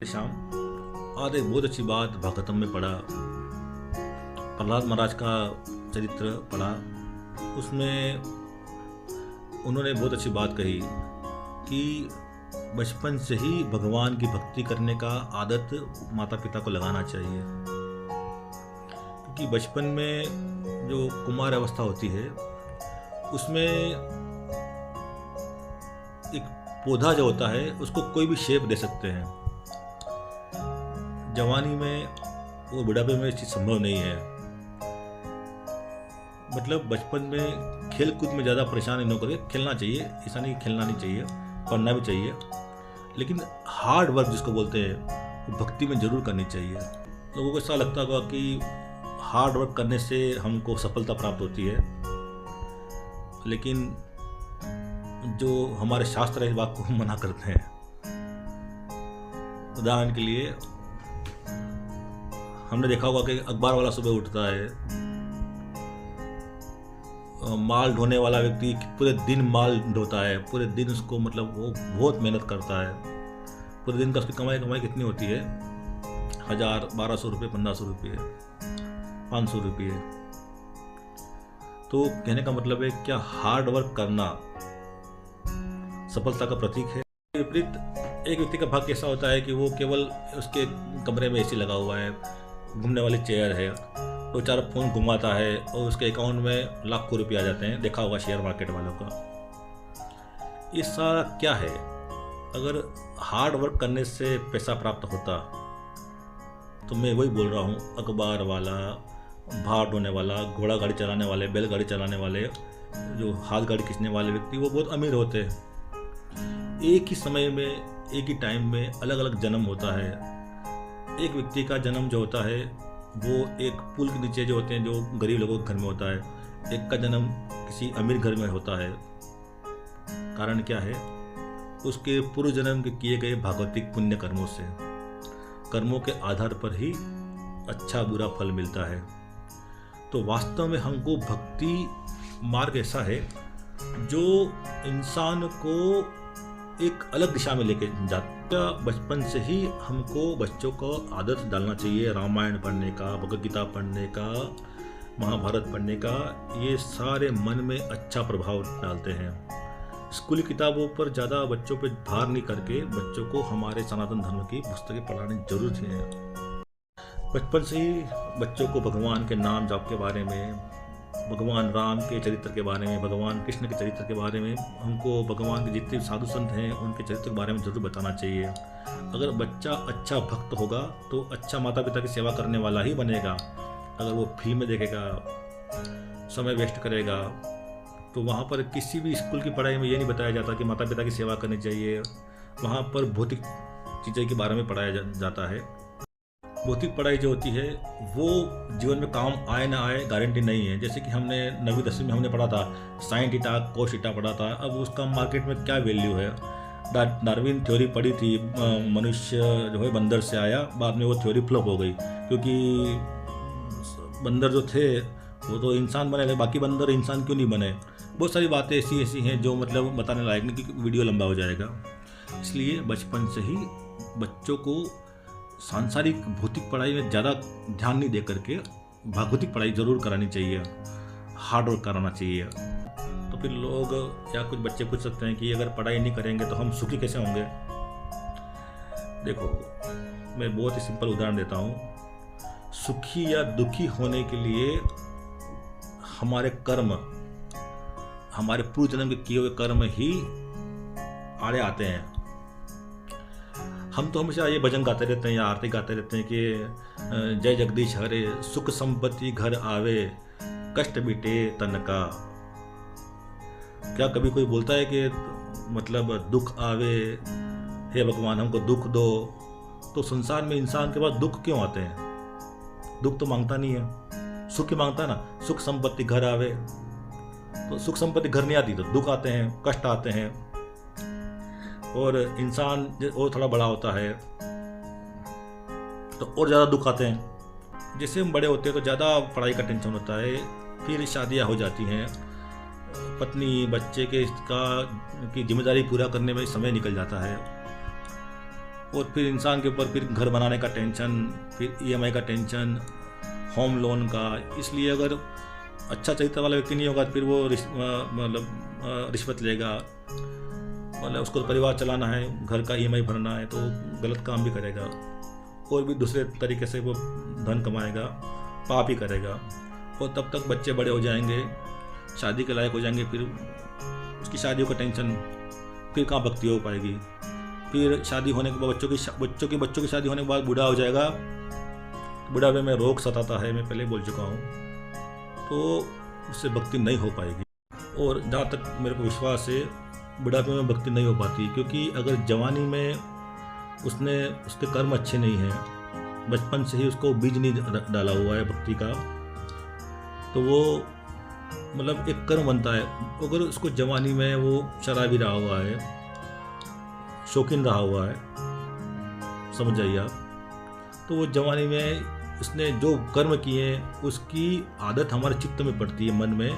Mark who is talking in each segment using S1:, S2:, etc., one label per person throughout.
S1: शाम आज एक बहुत अच्छी बात भागवतम में पढ़ा। प्रहलाद महाराज का चरित्र पढ़ा। उसमें उन्होंने बहुत अच्छी बात कही कि बचपन से ही भगवान की भक्ति करने का आदत माता पिता को लगाना चाहिए, क्योंकि बचपन में जो कुमार अवस्था होती है उसमें एक पौधा जो होता है उसको कोई भी शेप दे सकते हैं। जवानी में वो बुढ़ापे में इस चीज़ संभव नहीं है। मतलब बचपन में खेल कूद में ज़्यादा परेशान नहीं करें, खेलना चाहिए, ऐसा नहीं खेलना नहीं चाहिए, पढ़ना भी चाहिए, लेकिन हार्ड वर्क जिसको बोलते हैं वो भक्ति में ज़रूर करनी चाहिए। लोगों को ऐसा लगता होगा कि हार्ड वर्क करने से हमको सफलता प्राप्त होती है, लेकिन जो हमारे शास्त्र इस बात को मना करते हैं। उदाहरण के लिए हमने देखा होगा कि अखबार वाला सुबह उठता है, माल ढोने वाला व्यक्ति पूरे दिन माल ढोता है, पूरे दिन उसको मतलब वो बहुत मेहनत करता है। पूरे दिन का उसकी कमाई कितनी होती है? 1000, 1200 रुपये, 1500 रुपये, 500 रुपये। तो कहने का मतलब है क्या हार्ड वर्क करना सफलता का प्रतीक है? विपरीत एक व्यक्ति का भाग्य ऐसा होता है कि वो केवल उसके कमरे में एसी लगा हुआ है, घूमने वाली चेयर है, दो चार फोन घुमाता है और उसके अकाउंट में लाखों रुपये आ जाते हैं। देखा होगा शेयर मार्केट वालों का। ये सारा क्या है? अगर हार्ड वर्क करने से पैसा प्राप्त होता तो मैं वही बोल रहा हूँ, अखबार वाला, भार ढोने वाला, घोड़ा गाड़ी चलाने वाले, बैलगाड़ी चलाने वाले, जो हाथ गाड़ी खींचने वाले व्यक्ति वो बहुत अमीर होते हैं। एक ही समय में एक ही टाइम में अलग अलग जन्म होता है। एक व्यक्ति का जन्म जो होता है वो एक पुल के नीचे जो होते हैं, जो गरीब लोगों के घर में होता है। एक का जन्म किसी अमीर घर में होता है। कारण क्या है? उसके पूर्व जन्म के किए गए भागवतिक पुण्य कर्मों से, कर्मों के आधार पर ही अच्छा बुरा फल मिलता है। तो वास्तव में हमको भक्ति मार्ग ऐसा है जो इंसान को एक अलग दिशा में लेके जाता। बचपन से ही हमको बच्चों को आदत डालना चाहिए रामायण पढ़ने का, भगवद गीता पढ़ने का, महाभारत पढ़ने का। ये सारे मन में अच्छा प्रभाव डालते हैं। स्कूली किताबों पर ज़्यादा बच्चों पे भार नहीं करके बच्चों को हमारे सनातन धर्म की पुस्तकें पढ़ानी जरूर है। बचपन से ही बच्चों को भगवान के नाम जाप के बारे में, भगवान राम के चरित्र के बारे में, भगवान कृष्ण के चरित्र के बारे में, हमको भगवान के जितने साधु संत हैं उनके चरित्र के बारे में जरूर बताना चाहिए। अगर बच्चा अच्छा भक्त होगा तो अच्छा माता पिता की सेवा करने वाला ही बनेगा। अगर वो फिल्में देखेगा, समय वेस्ट करेगा, तो वहाँ पर किसी भी स्कूल की पढ़ाई में ये नहीं बताया जाता कि माता पिता की सेवा करनी चाहिए। वहाँ पर भौतिक चीज़ों के बारे में पढ़ाया जाता है। भौतिक पढ़ाई जो होती है वो जीवन में काम आए ना आए गारंटी नहीं है। जैसे कि हमने 9वीं 10वीं में हमने पढ़ा था साइन थीटा कोस थीटा पढ़ा था। अब उसका मार्केट में क्या वैल्यू है? डार्विन थ्योरी पढ़ी थी, मनुष्य जो है बंदर से आया, बाद में वो थ्योरी फ्लॉप हो गई, क्योंकि बंदर जो थे वो तो इंसान बने थे, बाकी बंदर इंसान क्यों नहीं बने? बहुत सारी बातें ऐसी हैं जो मतलब बताने लायक नहीं, क्योंकि वीडियो लंबा हो जाएगा। इसलिए बचपन से ही बच्चों को सांसारिक भौतिक पढ़ाई में ज़्यादा ध्यान नहीं दे करके भागवतिक पढ़ाई ज़रूर करानी चाहिए, हार्ड वर्क कराना चाहिए। तो फिर लोग या कुछ बच्चे पूछ सकते हैं कि अगर पढ़ाई नहीं करेंगे तो हम सुखी कैसे होंगे? देखो, मैं बहुत ही सिंपल उदाहरण देता हूँ। सुखी या दुखी होने के लिए हमारे कर्म, हमारे पूर्व जन्म के किए हुए कर्म ही आड़े आते हैं। हम तो हमेशा ये भजन गाते रहते हैं या आरती गाते रहते हैं कि जय जगदीश हरे, सुख संपत्ति घर आवे, कष्ट बीटे तन का। क्या कभी कोई बोलता है कि मतलब दुख आवे, हे भगवान हमको दुख दो? तो संसार में इंसान के पास दुख क्यों आते हैं? दुख तो मांगता नहीं है, सुख ही मांगता है ना। सुख संपत्ति घर आवे, तो सुख संपत्ति घर नहीं आती तो दुख आते हैं, कष्ट आते हैं। और इंसान और थोड़ा बड़ा होता है तो और ज़्यादा दुख आते हैं। जैसे हम बड़े होते हैं तो ज़्यादा पढ़ाई का टेंशन होता है, फिर शादियां हो जाती हैं, पत्नी बच्चे के इसका की जिम्मेदारी पूरा करने में समय निकल जाता है। और फिर इंसान के ऊपर फिर घर बनाने का टेंशन, फिर ईएमआई का टेंशन, होम लोन का। इसलिए अगर अच्छा चरित्र वाला व्यक्ति नहीं होगा तो फिर वो रिश्वत लेगा, मतलब उसको परिवार चलाना है, घर का ईएमआई भरना है, तो गलत काम भी करेगा और भी दूसरे तरीके से वो धन कमाएगा, पाप ही करेगा। और तब तक बच्चे बड़े हो जाएंगे, शादी के लायक हो जाएंगे, फिर उसकी शादियों का टेंशन, फिर कहाँ भक्ति हो पाएगी। फिर शादी होने के बाद बच्चों की शादी होने के बाद बूढ़ा हो जाएगा, बुढ़ापे में रोग सताता है, मैं पहले बोल चुका हूँ, तो उससे भक्ति नहीं हो पाएगी। और जहाँ तक मेरे को विश्वास है बुढ़ापे में भक्ति नहीं हो पाती, क्योंकि अगर जवानी में उसके कर्म अच्छे नहीं हैं, बचपन से ही उसको बीज नहीं डाला हुआ है भक्ति का, तो वो मतलब एक कर्म बनता है। अगर उसको जवानी में वो शराबी रहा हुआ है, शौकीन रहा हुआ है, समझ जाइए आप, तो वो जवानी में उसने जो कर्म किए उसकी आदत हमारे चित्त में पड़ती है, मन में,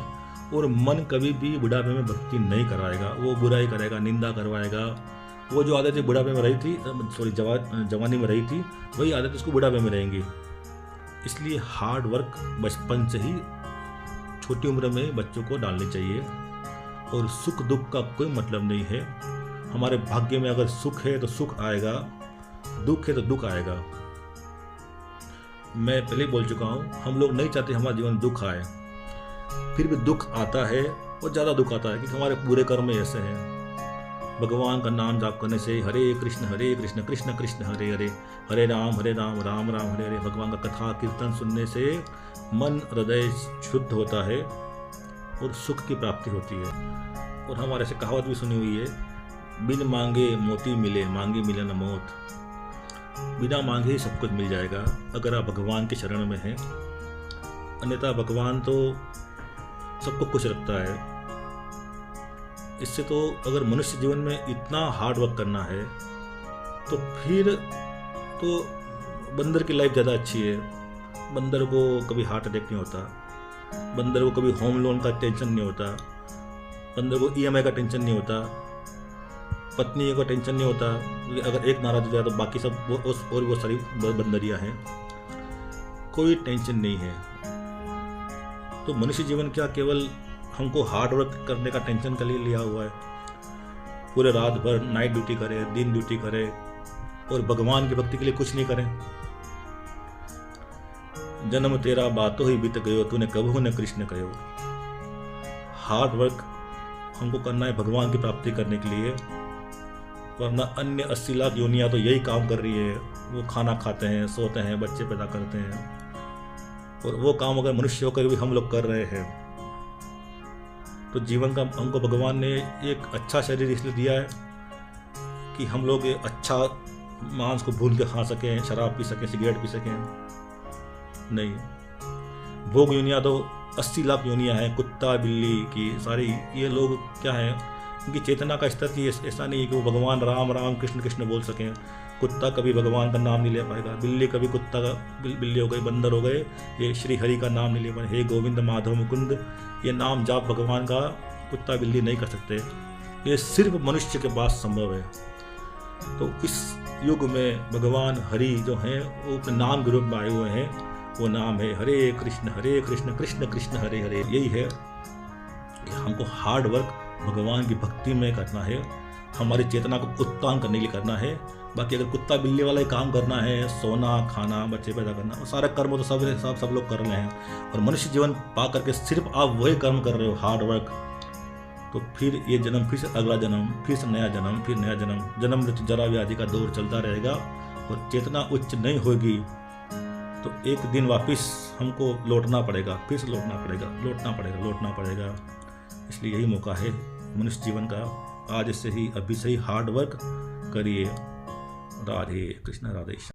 S1: और मन कभी भी बुढ़ापे में भक्ति नहीं कराएगा, वो बुराई करेगा, निंदा करवाएगा। वो जो आदतें बुढ़ापे में रही थी, जवानी में रही थी, वही आदतें उसको बुढ़ापे में रहेंगी। इसलिए हार्ड वर्क बचपन से ही छोटी उम्र में बच्चों को डालनी चाहिए। और सुख दुख का कोई मतलब नहीं है। हमारे भाग्य में अगर सुख है तो सुख आएगा, दुख है तो दुख आएगा। मैं पहले बोल चुका हूँ, हम लोग नहीं चाहते हमारा जीवन दुख आए, फिर भी दुख आता है और ज़्यादा दुख आता है, क्योंकि हमारे पूरे कर्म ऐसे हैं। भगवान का नाम जाप करने से हरे कृष्ण कृष्ण कृष्ण हरे हरे, हरे राम राम राम हरे हरे, भगवान का कथा कीर्तन सुनने से मन हृदय शुद्ध होता है और सुख की प्राप्ति होती है। और हमारे से कहावत भी सुनी हुई है, बिन मांगे मोती मिले, मांगे मिले न मौत। बिना मांगे ही सब कुछ मिल जाएगा अगर आप भगवान के शरण में हैं, अन्यथा भगवान तो सबको खुश रखता है। इससे तो अगर मनुष्य जीवन में इतना हार्ड वर्क करना है तो फिर तो बंदर की लाइफ ज़्यादा अच्छी है। बंदर को कभी हार्ट अटैक नहीं होता, बंदर को कभी होम लोन का टेंशन नहीं होता, बंदर को ईएमआई का टेंशन नहीं होता, पत्नी का टेंशन नहीं होता। अगर एक नाराज हो जाए तो बाकी सब और वो सारी बंदरियां हैं, कोई टेंशन नहीं है। तो मनुष्य जीवन क्या केवल हमको हार्ड वर्क करने का टेंशन के लिए लिया हुआ है? पूरे रात भर नाइट ड्यूटी करें, दिन ड्यूटी करें और भगवान की भक्ति के लिए कुछ नहीं करें? जन्म तेरा बातों ही बीत गयो, तूने कबहू न कृष्ण कहो। हार्ड वर्क हमको करना है भगवान की प्राप्ति करने के लिए, वरना अन्य 80 लाख योनियां तो यही काम कर रही है। वो खाना खाते हैं, सोते हैं, बच्चे पैदा करते हैं, और वो काम अगर मनुष्य होकर भी हम लोग कर रहे हैं तो जीवन का हमको भगवान ने एक अच्छा शरीर इसलिए दिया है कि हम लोग अच्छा मांस को भून के खा सकें, शराब पी सकें, सिगरेट पी सकें। नहीं, भोग योनियां तो 80 लाख योनियां हैं, कुत्ता बिल्ली की सारी। ये लोग क्या है, इनकी चेतना का स्तर ही ऐसा नहीं है कि वो भगवान राम राम कृष्ण कृष्ण बोल सकें। कुत्ता कभी भगवान का नाम नहीं ले पाएगा, बिल्ली कभी कुत्ता का बिल्ली हो गई, बंदर हो गए, ये श्री हरि का नाम नहीं ले पाए। हे गोविंद माधव मुकुंद, ये नाम जाप भगवान का कुत्ता बिल्ली नहीं कर सकते। ये सिर्फ मनुष्य के पास संभव है। तो इस युग में भगवान हरि जो हैं वो अपने नाम के रूप में आए हुए हैं। वो नाम है हरे कृष्ण कृष्ण कृष्ण हरे हरे। यही है कि हमको हार्ड वर्क भगवान की भक्ति में करना है, हमारी चेतना को उत्तान करने के लिए करना है। बाकी अगर कुत्ता बिल्ली वाला ही काम करना है, सोना खाना बच्चे पैदा करना, वो सारे कर्म तो सब लोग कर रहे हैं। और मनुष्य जीवन पा करके सिर्फ आप वही कर्म कर रहे हो, हार्ड वर्क, तो फिर ये जन्म, फिर से अगला जन्म, फिर से नया जन्म, फिर नया जन्म, जन्म मृत्यु जरा व्याधि का दौर चलता रहेगा। और चेतना उच्च नहीं होगी तो एक दिन वापस हमको लौटना पड़ेगा, फिर से लौटना पड़ेगा। इसलिए यही मौका है मनुष्य जीवन का, आज से ही अभी से ही हार्ड वर्क करिए। राधे कृष्ण, राधे।